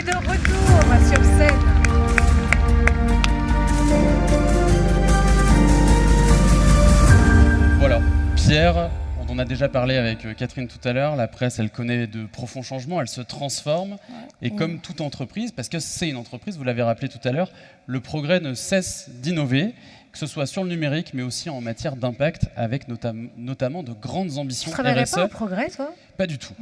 est de retour sur scène. Voilà, Pierre, dont on a déjà parlé avec Catherine tout à l'heure, la presse, elle connaît de profonds changements, elle se transforme. Et comme toute entreprise, parce que c'est une entreprise, vous l'avez rappelé tout à l'heure, le progrès ne cesse d'innover, que ce soit sur le numérique, mais aussi en matière d'impact, avec notamment de grandes ambitions RSE. Tu travaillerais pas au progrès, toi ? Pas du tout.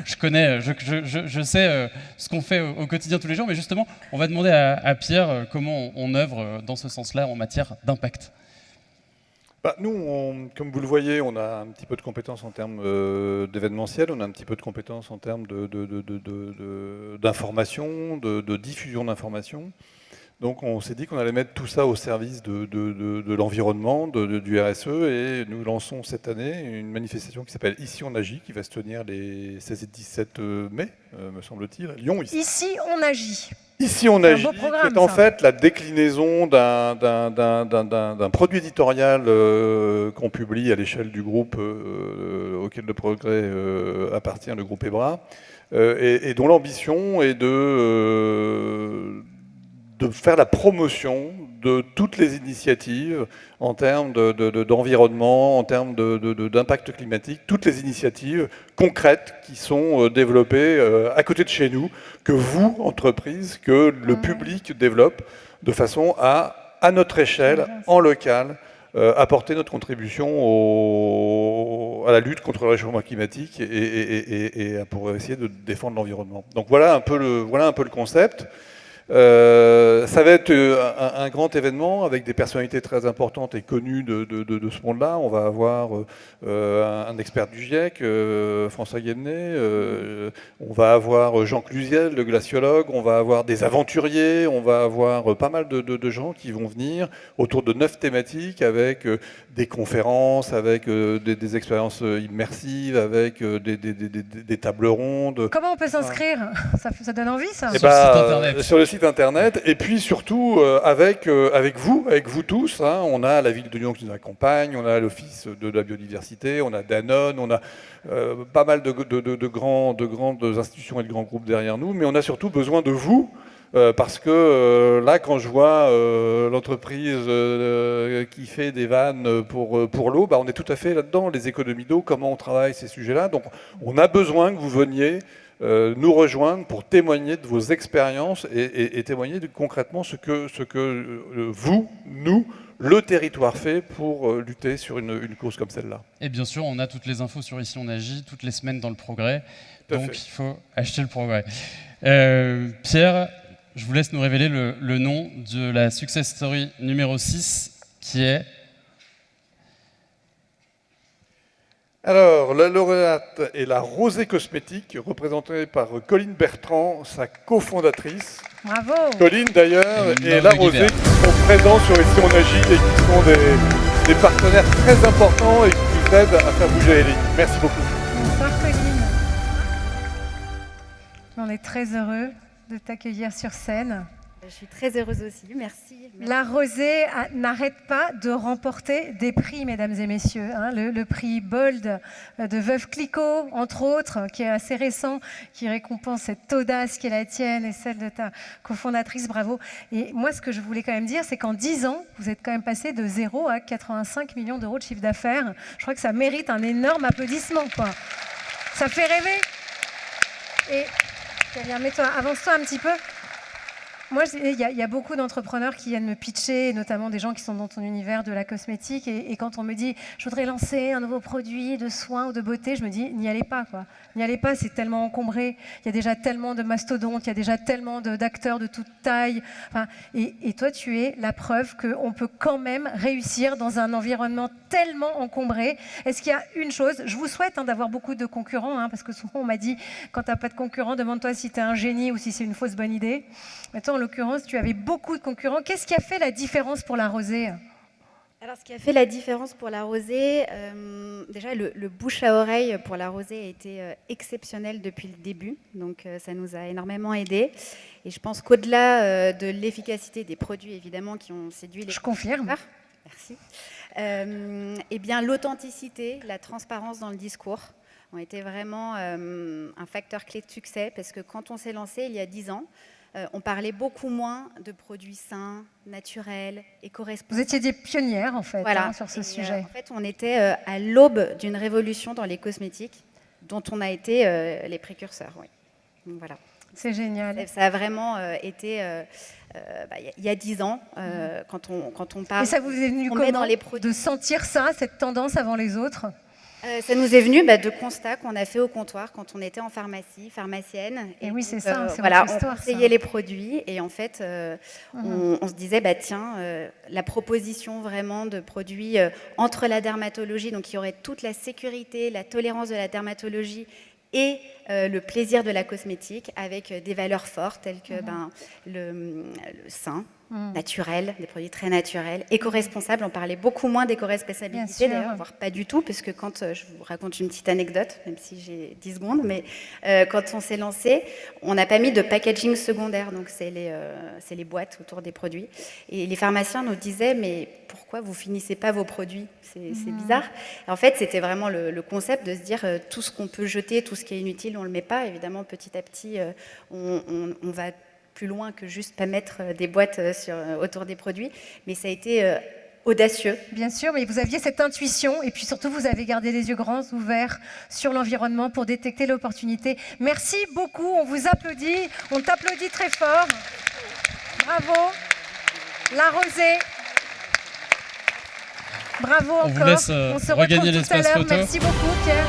Je connais, je sais ce qu'on fait au quotidien tous les jours, mais justement, on va demander à Pierre comment on œuvre dans ce sens-là en matière d'impact. Nous, comme vous le voyez, on a un petit peu de compétences en termes d'événementiel, on a un petit peu de compétences en termes d'information, de diffusion d'informations. Donc on s'est dit qu'on allait mettre tout ça au service de l'environnement, du RSE, et nous lançons cette année une manifestation qui s'appelle Ici on agit, qui va se tenir les 16 et 17 mai, me semble-t-il, à Lyon. Ici on agit. Ici on agit, qui est en fait la déclinaison d'un produit éditorial qu'on publie à l'échelle du groupe auquel le progrès appartient, le groupe EBRA, et dont l'ambition est de faire la promotion de toutes les initiatives en termes d'environnement, en termes d'impact climatique, toutes les initiatives concrètes qui sont développées à côté de chez nous, que vous, entreprises, que le public développe, de façon à notre échelle, en local, apporter notre contribution à la lutte contre le réchauffement climatique et pour essayer de défendre l'environnement. Donc voilà un peu le concept. Ça va être un grand événement avec des personnalités très importantes et connues de ce monde-là. On va avoir un expert du GIEC, François Guémené, on va avoir Jean Clusiel, le glaciologue, on va avoir des aventuriers, on va avoir pas mal de gens qui vont venir autour de 9 thématiques avec des conférences, avec des expériences immersives, avec des tables rondes. Comment on peut s'inscrire ? Ça donne envie, ça ? Sur le site internet, et puis surtout avec vous tous. On a la ville de Lyon qui nous accompagne, on a l'Office de la biodiversité, on a Danone, on a pas mal de grandes institutions et de grands groupes derrière nous, mais on a surtout besoin de vous. Parce que là, quand je vois l'entreprise qui fait des vannes pour l'eau, on est tout à fait là-dedans, les économies d'eau, comment on travaille ces sujets-là. Donc on a besoin que vous veniez nous rejoindre pour témoigner de vos expériences et témoigner concrètement ce que vous, nous, le territoire fait pour lutter sur une cause comme celle-là. Et bien sûr, on a toutes les infos sur Ici on agit, toutes les semaines dans le progrès, donc il faut acheter le progrès. Pierre, je vous laisse nous révéler le nom de la success story numéro 6, qui est... Alors, la lauréate est la Rosée Cosmétique, représentée par Colline Bertrand, sa cofondatrice. Bravo. Colline, d'ailleurs, et la Rosée qui sont présents sur Ici on agit et qui sont des partenaires très importants et qui nous aident à faire bouger les lignes. Merci beaucoup. Bonsoir Colline. On est très heureux de t'accueillir sur scène. Je suis très heureuse aussi, merci. La Rosée n'arrête pas de remporter des prix, mesdames et messieurs. Le prix Bold de Veuve Clicquot, entre autres, qui est assez récent, qui récompense cette audace qui est la tienne et celle de ta cofondatrice, bravo. Et moi, ce que je voulais quand même dire, c'est qu'en 10 ans, vous êtes quand même passé de 0 à 85 millions d'euros de chiffre d'affaires. Je crois que ça mérite un énorme applaudissement, quoi. Ça fait rêver. Et, mets-toi, avance-toi un petit peu. Moi, il y a beaucoup d'entrepreneurs qui viennent me pitcher, notamment des gens qui sont dans ton univers de la cosmétique. Et quand on me dit « je voudrais lancer un nouveau produit de soins ou de beauté », je me dis « n'y allez pas, quoi. N'y allez pas, c'est tellement encombré. Il y a déjà tellement de mastodontes, il y a déjà tellement d'acteurs de toute taille. » Et toi, tu es la preuve qu'on peut quand même réussir dans un environnement tellement encombré. Est-ce qu'il y a une chose, je vous souhaite d'avoir beaucoup de concurrents, parce que souvent on m'a dit « quand tu n'as pas de concurrents, demande-toi si tu es un génie ou si c'est une fausse bonne idée ». Maintenant, en l'occurrence, tu avais beaucoup de concurrents. Qu'est-ce qui a fait la différence pour la Rosée ? Alors, ce qui a fait la différence pour la Rosée, déjà, le bouche à oreille pour la Rosée a été exceptionnel depuis le début. Donc, ça nous a énormément aidés. Et je pense qu'au-delà de l'efficacité des produits, évidemment, qui ont séduit les... Je confirme. Merci. Eh bien, l'authenticité, la transparence dans le discours. ont été vraiment un facteur clé de succès parce que quand on s'est lancé il y a 10 ans, on parlait beaucoup moins de produits sains, naturels, éco-responsables. Vous étiez des pionnières, en fait, Voilà. sur ce Et, sujet. en fait, on était à l'aube d'une révolution dans les cosmétiques dont on a été les précurseurs. Oui. Donc, voilà. C'est génial. Ça a vraiment été il y a 10 ans, quand on parle. Et ça vous est venu on met comment dans les produits. de sentir ça, cette tendance avant les autres? Ça nous est venu de constats qu'on a fait au comptoir quand on était en pharmacie, pharmacienne. Et oui, c'est donc, ça, c'est voilà, votre histoire, on conseillait ça. les produits et en fait, on se disait, tiens, la proposition vraiment de produits entre la dermatologie, donc il y aurait toute la sécurité, la tolérance de la dermatologie et le plaisir de la cosmétique avec des valeurs fortes telles que le sain, naturel, des produits très naturels, éco-responsables. On parlait beaucoup moins d'éco-responsabilité d'ailleurs, voire pas du tout, parce que quand je vous raconte une petite anecdote, même si j'ai 10 secondes, mais quand on s'est lancé, on n'a pas mis de packaging secondaire, donc c'est les boîtes autour des produits. Et les pharmaciens nous disaient, mais pourquoi vous finissez pas vos produits? C'est bizarre. Et en fait, c'était vraiment le concept de se dire tout ce qu'on peut jeter, tout ce qui est inutile, on le met pas. Évidemment, petit à petit, on va plus loin que juste pas mettre des boîtes autour des produits, mais ça a été audacieux. Bien sûr, mais vous aviez cette intuition et puis surtout vous avez gardé les yeux grands ouverts sur l'environnement pour détecter l'opportunité. Merci beaucoup, on vous applaudit, on t'applaudit très fort. Bravo, la rosée. Bravo encore. On vous laisse on se regagner retrouve tout à l'espace l'heure. photo. Merci beaucoup Pierre.